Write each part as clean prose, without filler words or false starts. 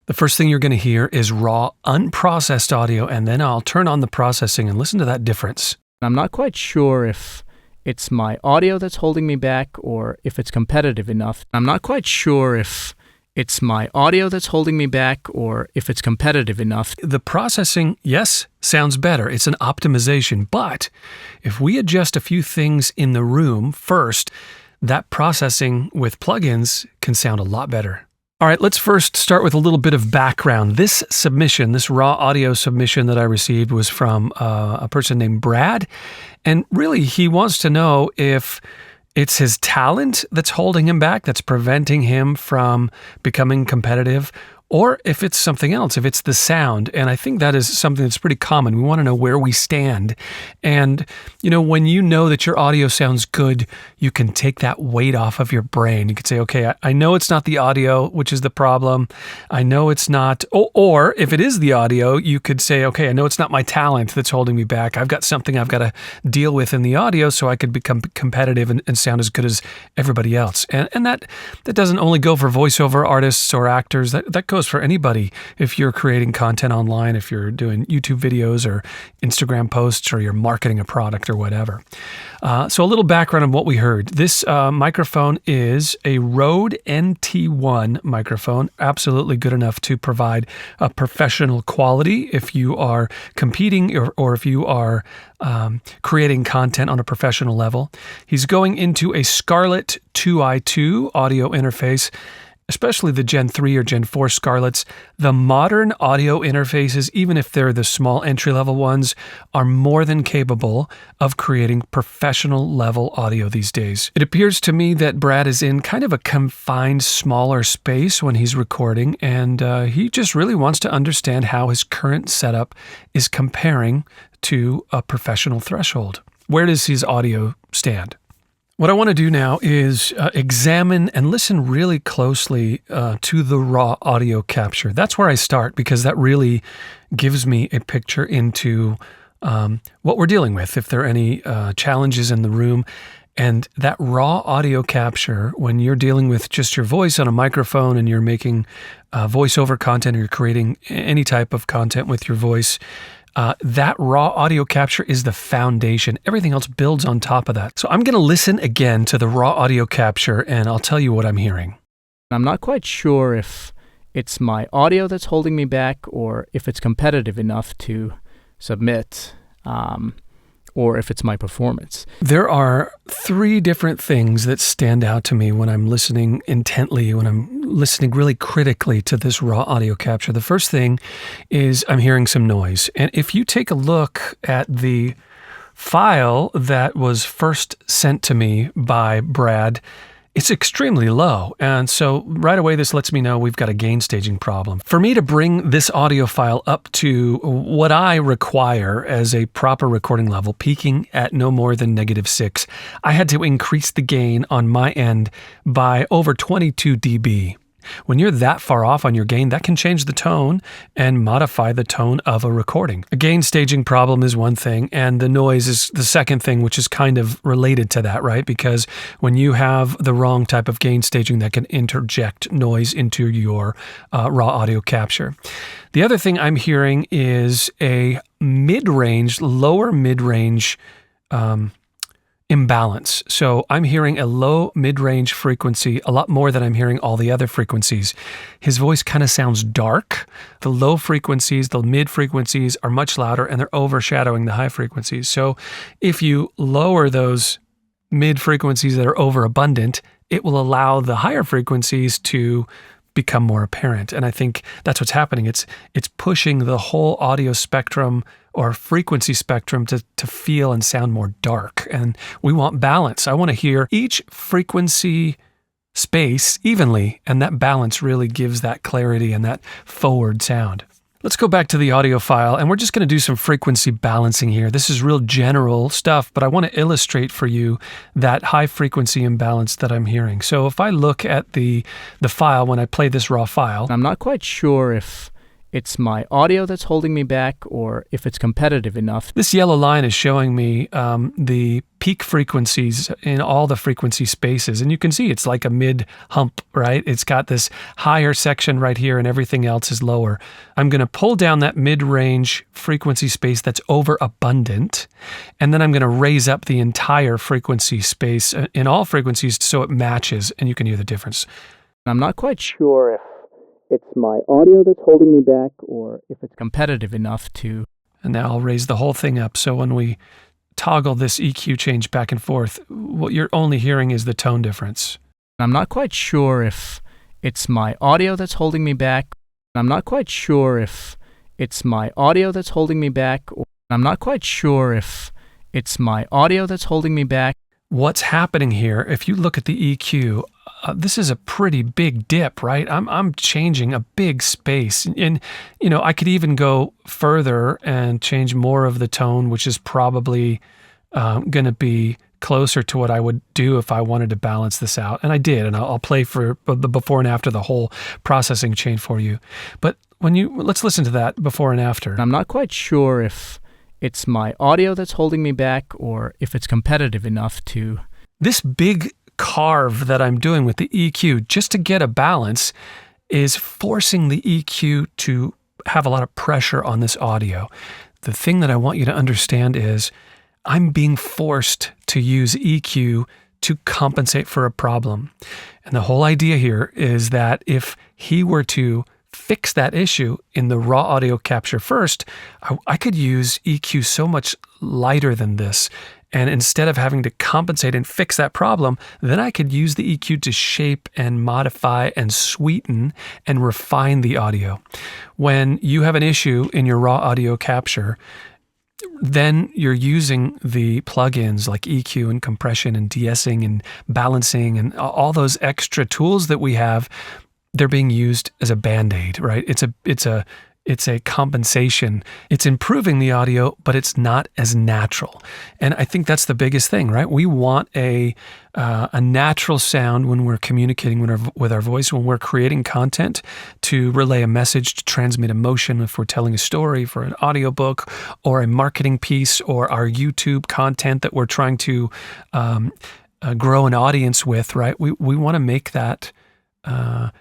The first thing you're going to hear is raw, unprocessed audio, and then I'll turn on the processing and listen to that difference. I'm not quite sure if it's my audio that's holding me back or if it's competitive enough. I'm not quite sure if it's my audio that's holding me back or if it's competitive enough. The processing, yes, sounds better. It's an optimization. But if we adjust a few things in the room first, that processing with plugins can sound a lot better. All right, let's first start with a little bit of background. This submission, this raw audio submission that I received was from a person named Brad. And really, he wants to know if it's his talent that's holding him back, that's preventing him from becoming competitive, or if it's something else, if it's the sound. And I think that is something that's pretty common. We want to know where we stand. And, when you know that your audio sounds good, you can take that weight off of your brain. You could say, okay, I know it's not the audio, which is the problem. I know it's not, or if it is the audio, you could say, okay, I know it's not my talent that's holding me back. I've got something I've got to deal with in the audio so I could become competitive and sound as good as everybody else. And that doesn't only go for voiceover artists or actors. That goes for anybody. If you're creating content online, if you're doing YouTube videos or Instagram posts, or you're marketing a product or whatever. So a little background on what we heard. This microphone is a Rode NT1 microphone, absolutely good enough to provide a professional quality if you are competing or if you are creating content on a professional level. He's going into a Scarlett 2i2 audio interface, especially the Gen 3 or Gen 4 Scarletts. The modern audio interfaces, even if they're the small entry-level ones, are more than capable of creating professional-level audio these days. It appears to me that Brad is in kind of a confined, smaller space when he's recording, and he just really wants to understand how his current setup is comparing to a professional threshold. Where does his audio stand? What I want to do now is examine and listen really closely to the raw audio capture. That's where I start because that really gives me a picture into what we're dealing with, if there are any challenges in the room. And that raw audio capture, when you're dealing with just your voice on a microphone and you're making voiceover content or you're creating any type of content with your voice, that raw audio capture is the foundation. Everything else builds on top of that. So I'm going to listen again to the raw audio capture, and I'll tell you what I'm hearing. I'm not quite sure if it's my audio that's holding me back or if it's competitive enough to submit, or if it's my performance. There are three different things that stand out to me when I'm listening intently, when I'm listening really critically to this raw audio capture. The first thing is I'm hearing some noise. And if you take a look at the file that was first sent to me by Brad, it's extremely low. And so right away, this lets me know we've got a gain staging problem. For me to bring this audio file up to what I require as a proper recording level, peaking at no more than -6, I had to increase the gain on my end by over 22 dB. When you're that far off on your gain, that can change the tone and modify the tone of a recording. A gain staging problem is one thing, and the noise is the second thing, which is kind of related to that, right? Because when you have the wrong type of gain staging, that can interject noise into your raw audio capture. The other thing I'm hearing is a lower mid-range imbalance. So I'm hearing a low mid-range frequency, a lot more than I'm hearing all the other frequencies. His voice kind of sounds dark. The low frequencies, the mid frequencies are much louder and they're overshadowing the high frequencies. So if you lower those mid frequencies that are overabundant, it will allow the higher frequencies to become more apparent. And I think that's what's happening. It's pushing the whole audio spectrum or frequency spectrum to feel and sound more dark. And we want balance. I want to hear each frequency space evenly, and that balance really gives that clarity and that forward sound. Let's go back to the audio file, and we're just going to do some frequency balancing here. This is real general stuff, but I want to illustrate for you that high frequency imbalance that I'm hearing. So if I look at the file when I play this raw file, I'm not quite sure if it's my audio that's holding me back or if it's competitive enough. This yellow line is showing me the peak frequencies in all the frequency spaces. And you can see it's like a mid hump, right? It's got this higher section right here and everything else is lower. I'm going to pull down that mid-range frequency space that's overabundant. And then I'm going to raise up the entire frequency space in all frequencies so it matches and you can hear the difference. I'm not quite sure if it's my audio that's holding me back or if it's competitive enough to. And now I'll raise the whole thing up. So when we toggle this EQ change back and forth, what you're only hearing is the tone difference. I'm not quite sure if it's my audio that's holding me back. I'm not quite sure if it's my audio that's holding me back. I'm not quite sure if it's my audio that's holding me back. What's happening here, if you look at the EQ, this is a pretty big dip, right? I'm changing a big space. And, you know, I could even go further and change more of the tone, which is probably going to be closer to what I would do if I wanted to balance this out. And I did, and I'll play for the before and after the whole processing chain for you. But let's listen to that before and after. I'm not quite sure if it's my audio that's holding me back or if it's competitive enough to. This big carve that I'm doing with the EQ just to get a balance is forcing the EQ to have a lot of pressure on this audio. The thing that I want you to understand is I'm being forced to use EQ to compensate for a problem. And the whole idea here is that if he were to fix that issue in the raw audio capture first, I could use EQ so much lighter than this. And instead of having to compensate and fix that problem, then I could use the EQ to shape and modify and sweeten and refine the audio. When you have an issue in your raw audio capture, then you're using the plugins like EQ and compression and de-essing and balancing and all those extra tools that we have. They're being used as a Band-Aid, right? It's a compensation. It's improving the audio, but it's not as natural. And I think that's the biggest thing, right? We want a natural sound when we're communicating with our voice, when we're creating content to relay a message, to transmit emotion, if we're telling a story for an audiobook or a marketing piece or our YouTube content that we're trying to grow an audience with, right? We want to make that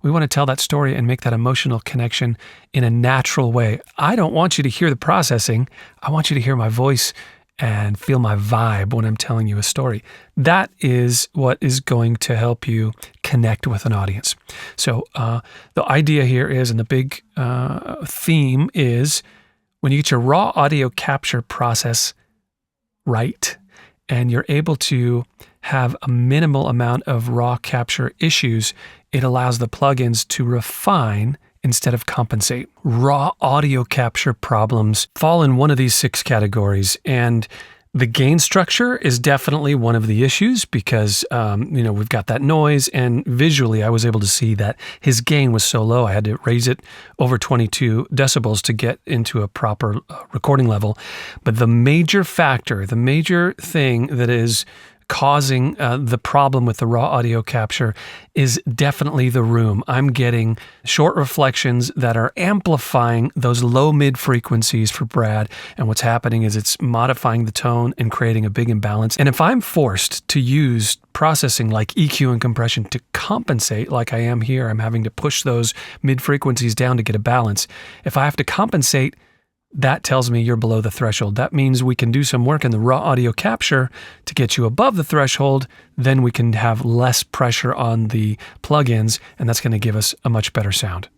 we want to tell that story and make that emotional connection in a natural way. I don't want you to hear the processing. I want you to hear my voice and feel my vibe when I'm telling you a story. That is what is going to help you connect with an audience. So the idea here is, and the big theme is, when you get your raw audio capture process right, and you're able to have a minimal amount of raw capture issues, it allows the plugins to refine instead of compensate. Raw audio capture problems fall in one of these 6 categories, and the gain structure is definitely one of the issues because, we've got that noise, and visually I was able to see that his gain was so low I had to raise it over 22 decibels to get into a proper recording level. But the major factor, the major thing that is causing the problem with the raw audio capture is definitely the room. I'm getting short reflections that are amplifying those low mid frequencies for Brad, and what's happening is it's modifying the tone and creating a big imbalance. And if I'm forced to use processing like EQ and compression to compensate, like I am here, I'm having to push those mid frequencies down to get a balance. If I have to compensate, that tells me you're below the threshold. That means we can do some work in the raw audio capture to get you above the threshold. Then we can have less pressure on the plugins, and that's going to give us a much better sound.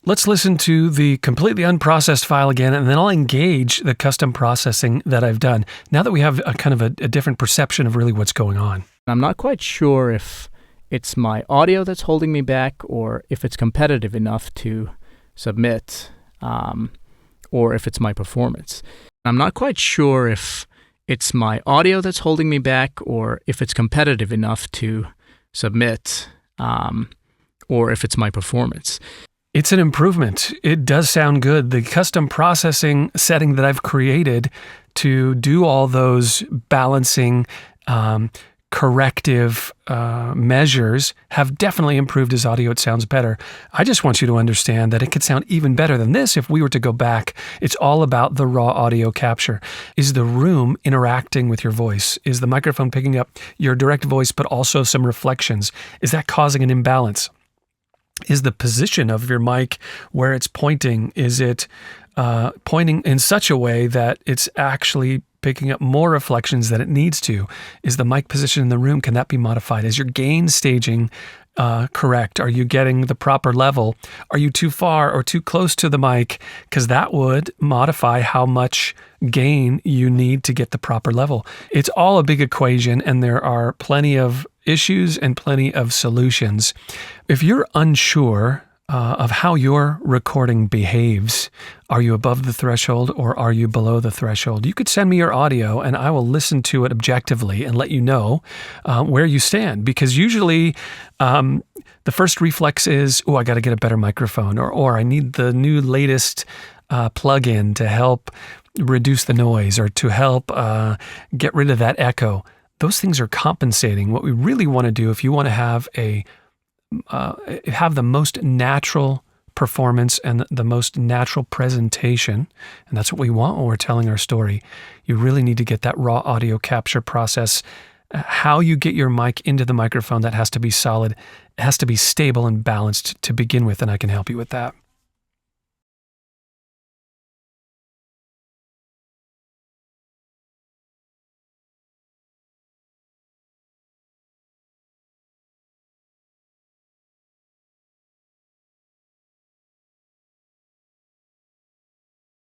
Let's listen to the completely unprocessed file again, and then I'll engage the custom processing that I've done now that we have a kind of a different perception of really what's going on. I'm not quite sure if it's my audio that's holding me back or if it's competitive enough to submit. Or if it's my performance. I'm not quite sure if it's my audio that's holding me back or if it's competitive enough to submit, or if it's my performance. It's an improvement. It does sound good. The custom processing setting that I've created to do all those balancing, corrective measures have definitely improved his audio. It sounds better. I just want you to understand that it could sound even better than this if we were to go back. It's all about the raw audio capture. Is the room interacting with your voice? Is the microphone picking up your direct voice, but also some reflections? Is that causing an imbalance? Is the position of your mic where it's pointing, is it pointing in such a way that it's actually picking up more reflections than it needs to? Is the mic position in the room, can that be modified? Is your gain staging correct? Are you getting the proper level? Are you too far or too close to the mic? Because that would modify how much gain you need to get the proper level. It's all a big equation, and there are plenty of issues and plenty of solutions. If you're unsure of how your recording behaves, are you above the threshold or are you below the threshold? You could send me your audio and I will listen to it objectively and let you know where you stand. Because usually the first reflex is, I got to get a better microphone, or I need the new latest plug-in to help reduce the noise or to help get rid of that echo. Those things are compensating. What we really want to do, if you want to have the most natural performance and the most natural presentation, and that's what we want when we're telling our story, you really need to get that raw audio capture process. How you get your mic into the microphone, that has to be solid. It has to be stable and balanced to begin with, and I can help you with that.